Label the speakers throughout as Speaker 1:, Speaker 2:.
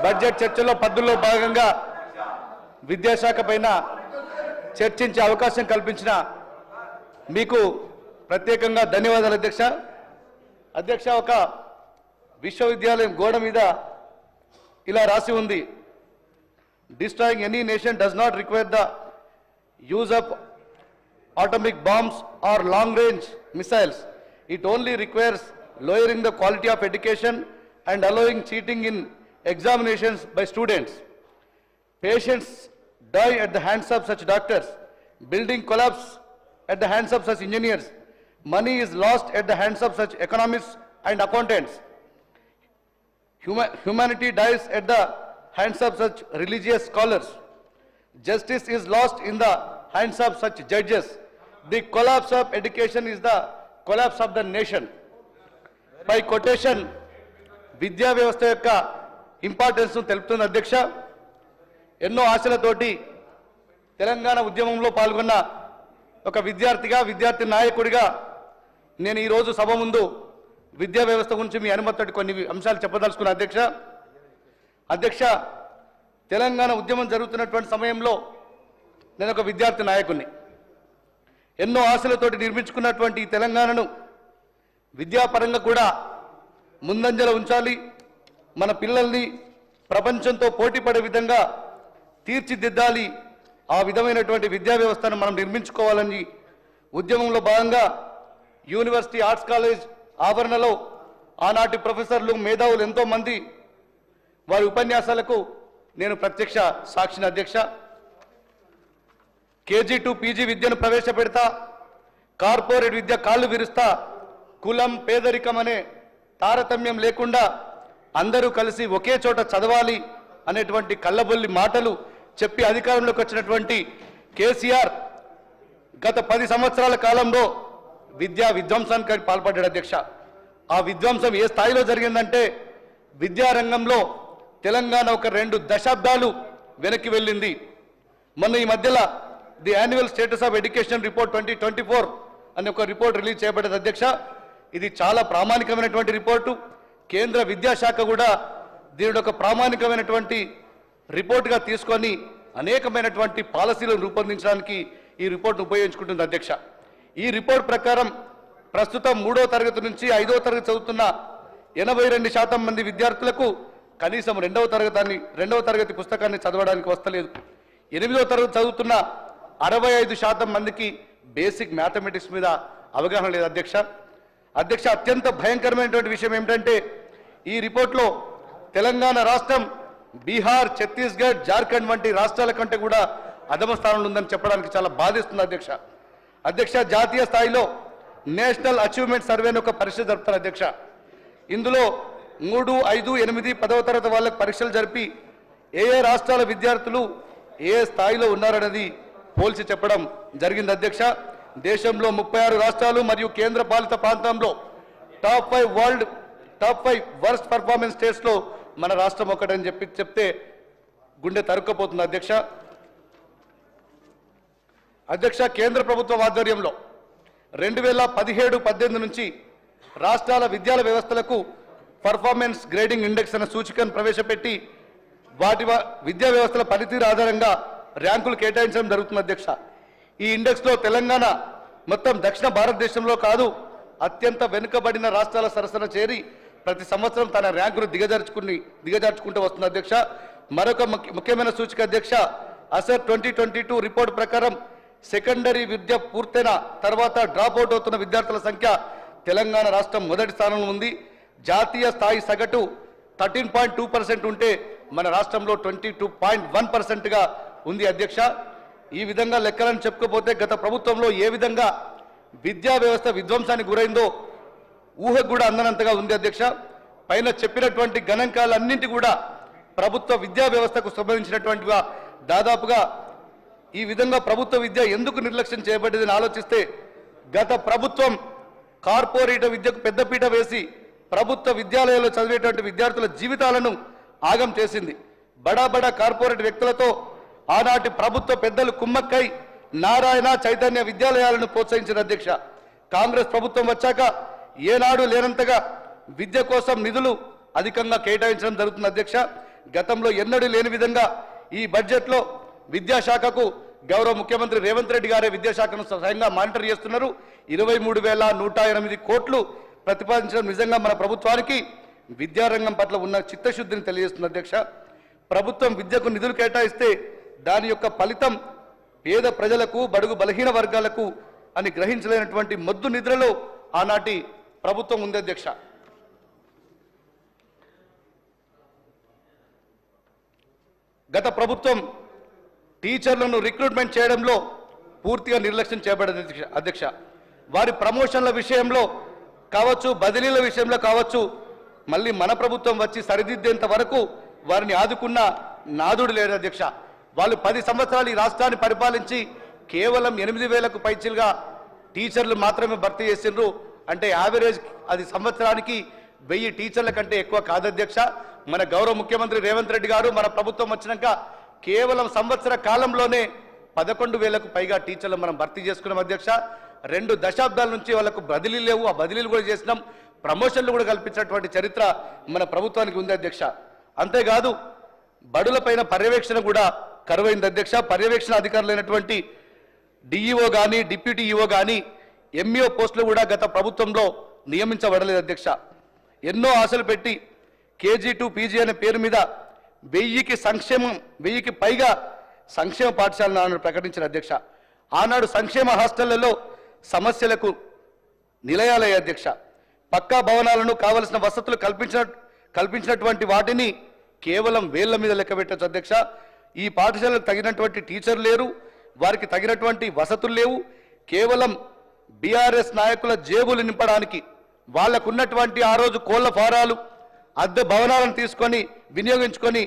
Speaker 1: Budget చర్చలో పద్ధతుల్లో భాగంగా విద్యాశాఖ పైన చర్చించే అవకాశం కల్పించిన మీకు ప్రత్యేకంగా ధన్యవాదాలు అధ్యక్ష. అధ్యక్ష, ఒక విశ్వవిద్యాలయం గోడ మీద ఇలా రాసి ఉంది, destroying any nation does not require the use of atomic bombs or long range missiles. It only requires lowering the quality of education and allowing cheating in examinations by students. Patients die at the hands of such doctors. Building collapse at the hands of such engineers. Money is lost at the hands of such economists and accountants. Humanity dies at the hands of such religious scholars. Justice is lost in the hands of such judges. The collapse of education is the collapse of the nation. By quotation, విద్యా వ్యవస్థ యొక్క importance తెలుపుతుంది అధ్యక్ష. ఎన్నో ఆశలతోటి తెలంగాణ ఉద్యమంలో పాల్గొన్న ఒక విద్యార్థిగా, విద్యార్థి నాయకుడిగా నేను ఈరోజు సభ ముందు విద్యా వ్యవస్థ గురించి మీ అనుమతితో కొన్ని అంశాలు చెప్పదలుచుకున్న అధ్యక్ష. అధ్యక్ష, తెలంగాణ ఉద్యమం జరుగుతున్నటువంటి సమయంలో నేను ఒక విద్యార్థి నాయకుడిని. ఎన్నో ఆశలతోటి నిర్మించుకున్నటువంటి ఈ తెలంగాణను విద్యాపరంగా కూడా ముందంజలో ఉంచాలి, మన పిల్లల్ని ప్రపంచంతో పోటీపడే విధంగా తీర్చిదిద్దాలి, ఆ విధమైనటువంటి విద్యా వ్యవస్థను మనం నిర్మించుకోవాలని ఉద్యమంలో భాగంగా యూనివర్సిటీ ఆర్ట్స్ కాలేజ్ ఆవరణలో ఆనాటి ప్రొఫెసర్లు, మేధావులు ఎంతోమంది వారి ఉపన్యాసాలకు నేను ప్రత్యక్ష సాక్షిని అధ్యక్ష. కేజీ టు పీజీ విద్యను ప్రవేశపెడతా, కార్పొరేట్ విద్య కాళ్ళు విరుస్తా, కులం పేదరికం అనే తారతమ్యం లేకుండా అందరూ కలిసి ఒకే చోట చదవాలి అనేటువంటి కళ్ళబొల్లి మాటలు చెప్పి అధికారంలోకి వచ్చినటువంటి కేసీఆర్ గత 10 సంవత్సరాల కాలంలో విద్యా విధ్వంసానికి పాల్పడ్డాడు అధ్యక్ష. ఆ విధ్వంసం ఏ స్థాయిలో జరిగిందంటే విద్యారంగంలో తెలంగాణ ఒక 2 దశాబ్దాలు వెనక్కి వెళ్ళింది. మొన్న ఈ మధ్యలో the annual status of education report 2024 అనే ఒక రిపోర్ట్ రిలీజ్ చేయబడ్డది అధ్యక్ష. ఇది చాలా ప్రామాణికమైనటువంటి రిపోర్టు. కేంద్ర విద్యాశాఖ కూడా దీని ఒక ప్రామాణికమైనటువంటి రిపోర్టుగా తీసుకొని అనేకమైనటువంటి పాలసీలను రూపొందించడానికి ఈ రిపోర్ట్ను ఉపయోగించుకుంటుంది అధ్యక్ష. ఈ రిపోర్ట్ ప్రకారం ప్రస్తుతం 3వ తరగతి నుంచి 5వ తరగతి చదువుతున్న 82% మంది విద్యార్థులకు కనీసం 2వ తరగతి పుస్తకాన్ని చదవడానికి వస్తలేదు. 8వ తరగతి చదువుతున్న 65% మందికి బేసిక్ మ్యాథమెటిక్స్ మీద అవగాహన లేదు అధ్యక్ష. అధ్యక్ష, అత్యంత భయంకరమైనటువంటి విషయం ఏమిటంటే ఈ రిపోర్ట్లో తెలంగాణ రాష్ట్రం బీహార్, ఛత్తీస్గఢ్, జార్ఖండ్ వంటి రాష్ట్రాల కంటే కూడా అధమ స్థానంలో ఉందని చెప్పడానికి చాలా బాధిస్తుంది అధ్యక్ష. అధ్యక్ష, జాతీయ స్థాయిలో నేషనల్ అచీవ్మెంట్ సర్వేని ఒక పరీక్ష జరుపుతారు అధ్యక్ష. ఇందులో 3, 5, 8, 10వ తరగతి వాళ్ళకి పరీక్షలు జరిపి ఏ రాష్ట్రాల విద్యార్థులు ఏ స్థాయిలో ఉన్నారనేది పోల్చి చెప్పడం జరిగింది అధ్యక్ష. దేశంలో 36 రాష్ట్రాలు మరియు కేంద్ర పాలిత ప్రాంతంలో టాప్ 5 వర్స్ట్ పర్ఫార్మెన్స్ స్టేట్స్లో మన రాష్ట్రం ఒకటని చెప్తే గుండె తరుక్కపోతుంది అధ్యక్ష. అధ్యక్ష, కేంద్ర ప్రభుత్వ ఆధ్వర్యంలో 2017-18 నుంచి రాష్ట్రాల విద్యాల వ్యవస్థలకు పర్ఫార్మెన్స్ గ్రేడింగ్ ఇండెక్స్ అనే సూచికను ప్రవేశపెట్టి వాటి విద్యా వ్యవస్థల పనితీరు ఆధారంగా ర్యాంకులు కేటాయించడం జరుగుతుంది అధ్యక్ష. ఈ ఇండెక్స్లో తెలంగాణ మొత్తం దక్షిణ భారతదేశంలో కాదు, అత్యంత వెనుకబడిన రాష్ట్రాల సరసన చేరి ప్రతి సంవత్సరం తన ర్యాంకును దిగజార్చుకుంటూ వస్తుంది అధ్యక్ష. మరొక ముఖ్యమైన సూచిక అధ్యక్ష, అసర్ 2022 రిపోర్ట్ ప్రకారం సెకండరీ విద్య పూర్తయిన తర్వాత డ్రాప్అవుట్ అవుతున్న విద్యార్థుల సంఖ్య తెలంగాణ రాష్ట్రం మొదటి స్థానంలో ఉంది. జాతీయ స్థాయి సగటు 13.2% ఉంటే మన రాష్ట్రంలో 22.1%గా ఉంది అధ్యక్ష. ఈ విధంగా లెక్కలను చెప్పుకోపోతే గత ప్రభుత్వంలో ఏ విధంగా విద్యా వ్యవస్థ విధ్వంసానికి గురైందో ఊహకు కూడా అందనంతగా ఉంది అధ్యక్ష. పైన చెప్పినటువంటి గణాంకాలన్నింటి కూడా ప్రభుత్వ విద్యా వ్యవస్థకు సంబంధించినటువంటిగా దాదాపుగా ఈ విధంగా ప్రభుత్వ విద్య ఎందుకు నిర్లక్ష్యం చేయబడ్డదని ఆలోచిస్తే గత ప్రభుత్వం కార్పొరేట్ విద్యకు పెద్దపీట వేసి ప్రభుత్వ విద్యాలయాల్లో చదివేటువంటి విద్యార్థుల జీవితాలను ఆగం చేసింది. బడా కార్పొరేట్ వ్యక్తులతో ఆనాటి ప్రభుత్వ పెద్దలు కుమ్మక్కై నారాయణ చైతన్య విద్యాలయాలను ప్రోత్సహించిన అధ్యక్ష. కాంగ్రెస్ ప్రభుత్వం వచ్చాక ఏనాడు లేనంతగా విద్య కోసం నిధులు అధికంగా కేటాయించడం జరుగుతుంది అధ్యక్ష. గతంలో ఎన్నడూ లేని విధంగా ఈ బడ్జెట్లో విద్యాశాఖకు గౌరవ ముఖ్యమంత్రి రేవంత్ రెడ్డి గారే విద్యాశాఖను స్వయంగా మానిటర్ చేస్తున్నారు. 23,108 కోట్లు ప్రతిపాదించడం నిజంగా మన ప్రభుత్వానికి విద్యారంగం పట్ల ఉన్న చిత్తశుద్ధిని తెలియజేస్తుంది అధ్యక్ష. ప్రభుత్వం విద్యకు నిధులు కేటాయిస్తే దాని యొక్క ఫలితం పేద ప్రజలకు, బడుగు బలహీన వర్గాలకు అని గ్రహించలేనటువంటి మొద్దు నిద్రలో ఆనాటి ప్రభుత్వం ఉంది అధ్యక్ష. గత ప్రభుత్వం టీచర్లను రిక్రూట్మెంట్ చేయడంలో పూర్తిగా నిర్లక్ష్యం చేయబడింది అధ్యక్ష. వారి ప్రమోషన్ల విషయంలో కావచ్చు, బదిలీల విషయంలో కావచ్చు, మళ్ళీ మన ప్రభుత్వం వచ్చి సరిదిద్దేంత వరకు వారిని ఆదుకున్న నాదుడు లేడు అధ్యక్ష. వాళ్ళు 10 సంవత్సరాలు ఈ రాష్ట్రాన్ని పరిపాలించి కేవలం 8,000కు పైచిలుగా టీచర్లు మాత్రమే భర్తీ చేసిండ్రు. అంటే యావరేజ్ అది సంవత్సరానికి 1000 టీచర్ల కంటే ఎక్కువ కాదు అధ్యక్ష. మన గౌరవ ముఖ్యమంత్రి రేవంత్ రెడ్డి గారు మన ప్రభుత్వం వచ్చినాక కేవలం సంవత్సర కాలంలోనే 11,000కు పైగా టీచర్లు మనం భర్తీ చేసుకున్నాం అధ్యక్ష. 2 దశాబ్దాల నుంచి వాళ్ళకు బదిలీలు లేవు, ఆ బదిలీలు కూడా చేసినాం, ప్రమోషన్లు కూడా కల్పించినటువంటి చరిత్ర మన ప్రభుత్వానికి ఉంది అధ్యక్ష. అంతేకాదు బడులపైన పర్యవేక్షణ కూడా కరువైంది అధ్యక్ష. పర్యవేక్షణ అధికారులైనటువంటి డిఈఓ కానీ, డిప్యూటీ ఈఓ కానీ, ఎంఈఓ పోస్టులు కూడా గత ప్రభుత్వంలో నియమించబడలేదు అధ్యక్ష. ఎన్నో ఆశలు పెట్టి కేజీ టు పీజీ అనే పేరు మీద 1000కి పైగా సంక్షేమ పాఠశాలను ఆనాడు ప్రకటించిన అధ్యక్ష. ఆనాడు సంక్షేమ హాస్టళ్లలో సమస్యలకు నిలయాలయ్యే అధ్యక్ష. పక్కా భవనాలను కావలసిన వసతులు కల్పించినటువంటి వాటిని కేవలం వేళ్ల మీద లెక్క పెట్టచ్చు అధ్యక్ష. ఈ పాఠశాలకు తగినటువంటి టీచర్లు లేరు, వారికి తగినటువంటి వసతులు లేవు. కేవలం బీఆర్ఎస్ నాయకుల జేబులు నింపడానికి వాళ్లకున్నటువంటి ఆ రోజు కోళ్ల ఫారాలు, అద్దె భవనాలను తీసుకొని వినియోగించుకొని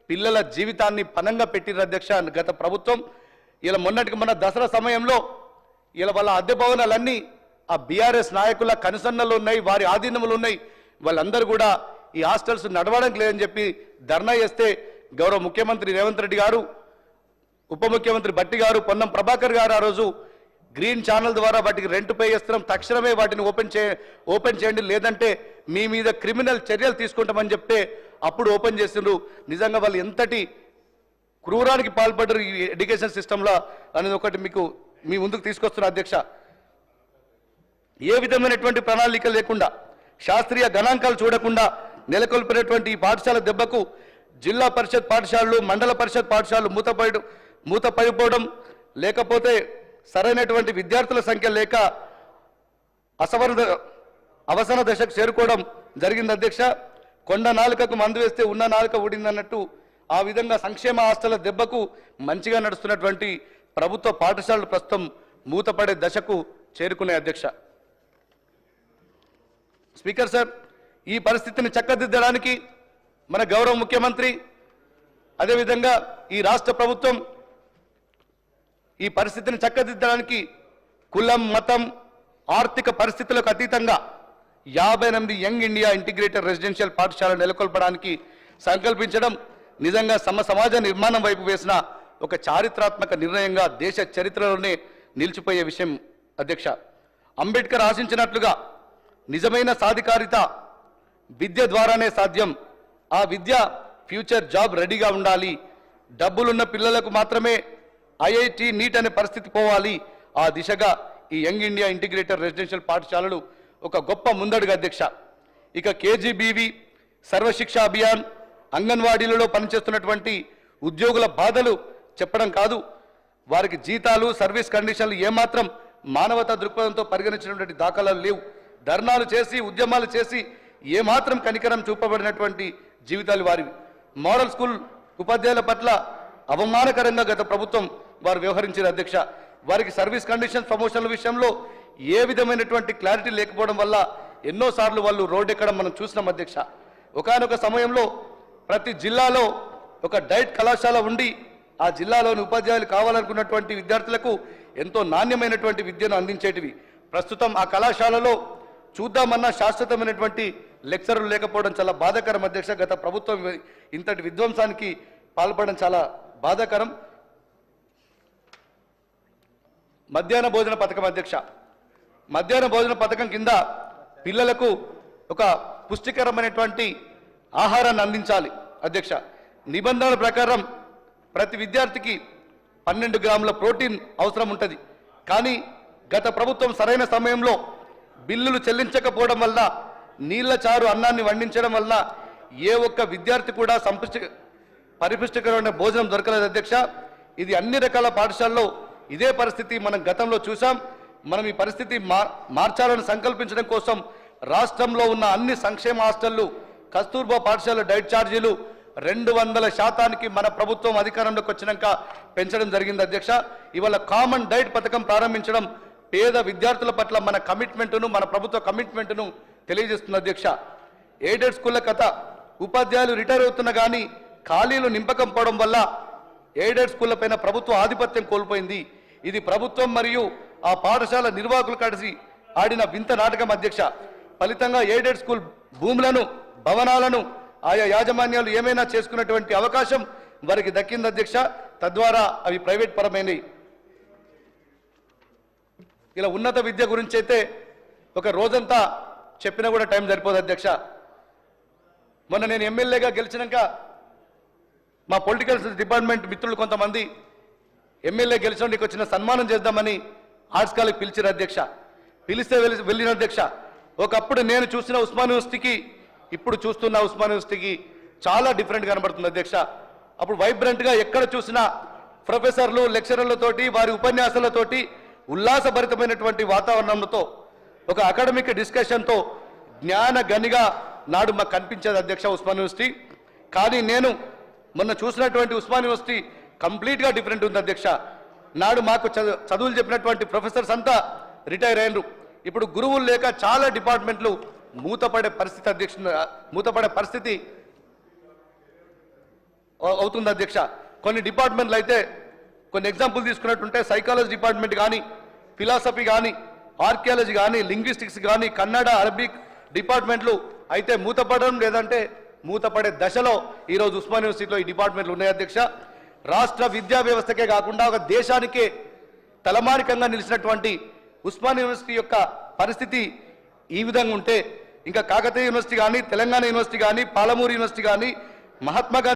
Speaker 1: పిల్లల జీవితాన్ని పనంగా పెట్టిన అధ్యక్ష గత ప్రభుత్వం. ఇలా మొన్నటికి మన దసరా సమయంలో ఇలా వాళ్ళ అద్దె భవనాలన్నీ ఆ బీఆర్ఎస్ నాయకుల కనుసన్నలు ఉన్నాయి, వారి ఆధీనములు ఉన్నాయి. వాళ్ళందరూ కూడా ఈ హాస్టల్స్ నడవడానికి లేదని చెప్పి ధర్నా చేస్తే గౌరవ ముఖ్యమంత్రి రేవంత్ రెడ్డి గారు, ఉప ముఖ్యమంత్రి భట్టి గారు, పొన్నం ప్రభాకర్ గారు ఆ రోజు గ్రీన్ ఛానల్ ద్వారా వాటికి రెంట్ పే చేస్తున్నాం, తక్షణమే వాటిని ఓపెన్ చేయండి, లేదంటే మీ మీద క్రిమినల్ చర్యలు తీసుకుంటామని చెప్తే అప్పుడు ఓపెన్ చేసిండ్రు. నిజంగా వాళ్ళు ఎంతటి క్రూరానికి పాల్పడ్డారు ఈ ఎడ్యుకేషన్ సిస్టంలో అనేది ఒకటి మీకు మీ ముందుకు తీసుకొస్తున్న అధ్యక్ష. ఏ విధమైనటువంటి ప్రణాళిక లేకుండా, శాస్త్రీయ గణాంకాలు చూడకుండా నెలకొల్పినటువంటి ఈ పాఠశాల దెబ్బకు జిల్లా పరిషత్ పాఠశాలలు, మండల పరిషత్ పాఠశాలలు మూతపడిపోవడం, లేకపోతే సరైనటువంటి విద్యార్థుల సంఖ్య లేక అవసర దశకు చేరుకోవడం జరిగింది అధ్యక్ష. కొండ నాలుకకు మందు వేస్తే ఉన్న నాలుక ఊడిందన్నట్టు ఆ విధంగా సంక్షేమ హాస్టళ్ల దెబ్బకు మంచిగా నడుస్తున్నటువంటి ప్రభుత్వ పాఠశాలలు ప్రస్తుతం మూతపడే దశకు చేరుకునే అధ్యక్ష. స్పీకర్ సార్, ఈ పరిస్థితిని చక్కదిద్దడానికి మన గౌరవ ముఖ్యమంత్రి, అదేవిధంగా ఈ రాష్ట్ర ప్రభుత్వం ఈ పరిస్థితిని చక్కదిద్దడానికి కులం, మతం, ఆర్థిక పరిస్థితులకు అతీతంగా 58 యంగ్ ఇండియా ఇంటిగ్రేటెడ్ రెసిడెన్షియల్ పాఠశాలను నెలకొల్పడానికి సంకల్పించడం నిజంగా సమాజ నిర్మాణం వైపు వేసిన ఒక చారిత్రాత్మక నిర్ణయంగా దేశ చరిత్రలోనే నిలిచిపోయే విషయం అధ్యక్ష. అంబేద్కర్ ఆశించినట్లుగా నిజమైన సాధికారిత విద్య ద్వారానే సాధ్యం. ఆ విద్య ఫ్యూచర్ జాబ్ రెడీగా ఉండాలి. డబ్బులున్న పిల్లలకు మాత్రమే ఐఐటి, నీట్ అనే పరిస్థితి పోవాలి. ఆ దిశగా ఈ యంగ్ ఇండియా ఇంటిగ్రేటెడ్ రెసిడెన్షియల్ పాఠశాలలు ఒక గొప్ప ముందడుగు అధ్యక్ష. ఇక కేజీబీవీ, సర్వశిక్ష అభియాన్, అంగన్వాడీలలో పనిచేస్తున్నటువంటి ఉద్యోగుల బాధలు చెప్పడం కాదు, వారికి జీతాలు, సర్వీస్ కండిషన్లు ఏమాత్రం మానవతా దృక్పథంతో పరిగణించినటువంటి దాఖలాలు లేవు. ధర్నాలు చేసి, ఉద్యమాలు చేసి ఏమాత్రం కనికరం చూపబడినటువంటి జీవితాలు వారివి. మోడల్ స్కూల్ ఉపాధ్యాయుల పట్ల అవమానకరంగా గత ప్రభుత్వం వారు వ్యవహరించారు అధ్యక్ష. వారికి సర్వీస్ కండిషన్స్, ప్రమోషన్ల విషయంలో ఏ విధమైనటువంటి క్లారిటీ లేకపోవడం వల్ల ఎన్నోసార్లు వాళ్ళు రోడ్డు ఎక్కడం మనం చూసినాం అధ్యక్ష. ఒకానొక సమయంలో ప్రతి జిల్లాలో ఒక డైట్ కళాశాల ఉండి ఆ జిల్లాలోని ఉపాధ్యాయులు కావాలనుకున్నటువంటి విద్యార్థులకు ఎంతో నాణ్యమైనటువంటి విద్యను అందించేటివి. ప్రస్తుతం ఆ కళాశాలలో చూద్దామన్నా శాశ్వతమైనటువంటి లెక్చరర్లు లేకపోవడం చాలా బాధాకరం అధ్యక్ష. గత ప్రభుత్వం ఇంతటి విధ్వంసానికి పాల్పడడం చాలా బాధాకరం. మధ్యాహ్న భోజన పథకం అధ్యక్ష. మధ్యాహ్న భోజన పథకం కింద పిల్లలకు ఒక పుష్టికరమైనటువంటి ఆహారాన్ని అందించాలి అధ్యక్ష. నిబంధనల ప్రకారం ప్రతి విద్యార్థికి 12 గ్రాముల ప్రోటీన్ అవసరం ఉంటుంది. కానీ గత ప్రభుత్వం సరైన సమయంలో బిల్లులు చెల్లించకపోవడం వల్ల నీళ్ల చారు అన్నాన్ని వండించడం వల్ల ఏ ఒక్క విద్యార్థి కూడా పరిపుష్టికరమైన భోజనం దొరకలేదు అధ్యక్ష. ఇది అన్ని రకాల పాఠశాలలో ఇదే పరిస్థితి మనం గతంలో చూసాం. మనం ఈ పరిస్థితి మార్చాలని సంకల్పించడం కోసం రాష్ట్రంలో ఉన్న అన్ని సంక్షేమ హాస్టళ్లు కస్తూర్బా పాఠశాల డైట్ ఛార్జీలు 200% మన ప్రభుత్వం అధికారంలోకి వచ్చినాక పెంచడం జరిగింది అధ్యక్ష. ఇవాళ కామన్ డైట్ పథకం ప్రారంభించడం పేద విద్యార్థుల పట్ల మన కమిట్మెంట్ను, మన ప్రభుత్వ కమిట్మెంట్ను తెలియజేస్తుంది అధ్యక్ష. ఎయిడెడ్ స్కూళ్ల కథ, ఉపాధ్యాయులు రిటైర్ అవుతున్నా కానీ ఖాళీలు నింపకపోవడం వల్ల ఎయిడెడ్ స్కూళ్లపైన ప్రభుత్వ ఆధిపత్యం కోల్పోయింది. ఇది ప్రభుత్వం మరియు ఆ పాఠశాల నిర్వాహకులు కలిసి ఆడిన వింత నాటకం అధ్యక్ష. ఫలితంగా ఎయిడెడ్ స్కూల్ భూములను, భవనాలను ఆయా యాజమాన్యాలు ఏమైనా చేసుకున్నటువంటి అవకాశం వారికి దక్కింది అధ్యక్ష. తద్వారా అవి ప్రైవేట్ పరమైనవి. ఇలా ఉన్నత విద్య గురించి అయితే ఒక రోజంతా చెప్పినా కూడా టైం సరిపోదు అధ్యక్ష. మొన్న నేను ఎమ్మెల్యేగా గెలిచినాక మా పొలిటికల్ డిపార్ట్మెంట్ మిత్రులు కొంతమంది ఎమ్మెల్యే గెలిచినందుకు వచ్చిన సన్మానం చేద్దామని ఆర్ట్స్ కాలేజ్ పిలిచారు అధ్యక్ష. పిలిస్తే వెళ్ళిన అధ్యక్ష. ఒకప్పుడు నేను చూసిన ఉస్మాన్ యూనివర్సిటీకి ఇప్పుడు చూస్తున్న ఉస్మాన్ యూనివర్సిటీకి చాలా డిఫరెంట్ కనబడుతుంది అధ్యక్ష. అప్పుడు వైబ్రెంట్గా ఎక్కడ చూసినా ప్రొఫెసర్లు, లెక్చరర్లతోటి, వారి ఉపన్యాసాలతోటి ఉల్లాసభరితమైనటువంటి వాతావరణంతో ఒక అకాడమిక్ డిస్కషన్తో జ్ఞాన గనిగా నాడు మాకు కనిపించేది అధ్యక్ష ఉస్మాన్ యూనివర్సిటీ. కానీ నేను మొన్న చూసినటువంటి ఉస్మాన్ యూనివర్సిటీ కంప్లీట్గా డిఫరెంట్ ఉంది అధ్యక్ష. నాడు మాకు చదువులు చెప్పినటువంటి ప్రొఫెసర్స్ అంతా రిటైర్ అయినరు. ఇప్పుడు గురువులు లేక చాలా డిపార్ట్మెంట్లు మూతపడే పరిస్థితి అధ్యక్ష, మూతపడే పరిస్థితి అవుతుంది అధ్యక్ష. కొన్ని డిపార్ట్మెంట్లు అయితే కొన్ని ఎగ్జాంపుల్ తీసుకున్నట్టుంటే సైకాలజీ డిపార్ట్మెంట్ కానీ, ఫిలాసఫీ కానీ, ఆర్కియాలజీ కానీ, లింగ్విస్టిక్స్ కానీ, కన్నడ, అరబిక్ డిపార్ట్మెంట్లు అయితే మూతపడడం లేదంటే మూతపడే దశలో ఈరోజు ఉస్మాన్ యూనివర్సిటీలో ఈ డిపార్ట్మెంట్లు ఉన్నాయి అధ్యక్ష. రాష్ట్ర విద్యా వ్యవస్థకే కాకుండా ఒక దేశానికే తలమానికంగా నిలిచినటువంటి ఉస్మాన్ యూనివర్సిటీ యొక్క పరిస్థితి ఈ విధంగా ఉంటే ఇంకా కాకతీయ యూనివర్సిటీ కానీ, తెలంగాణ యూనివర్సిటీ కానీ, పాలమూరు యూనివర్సిటీ కానీ, మహాత్మా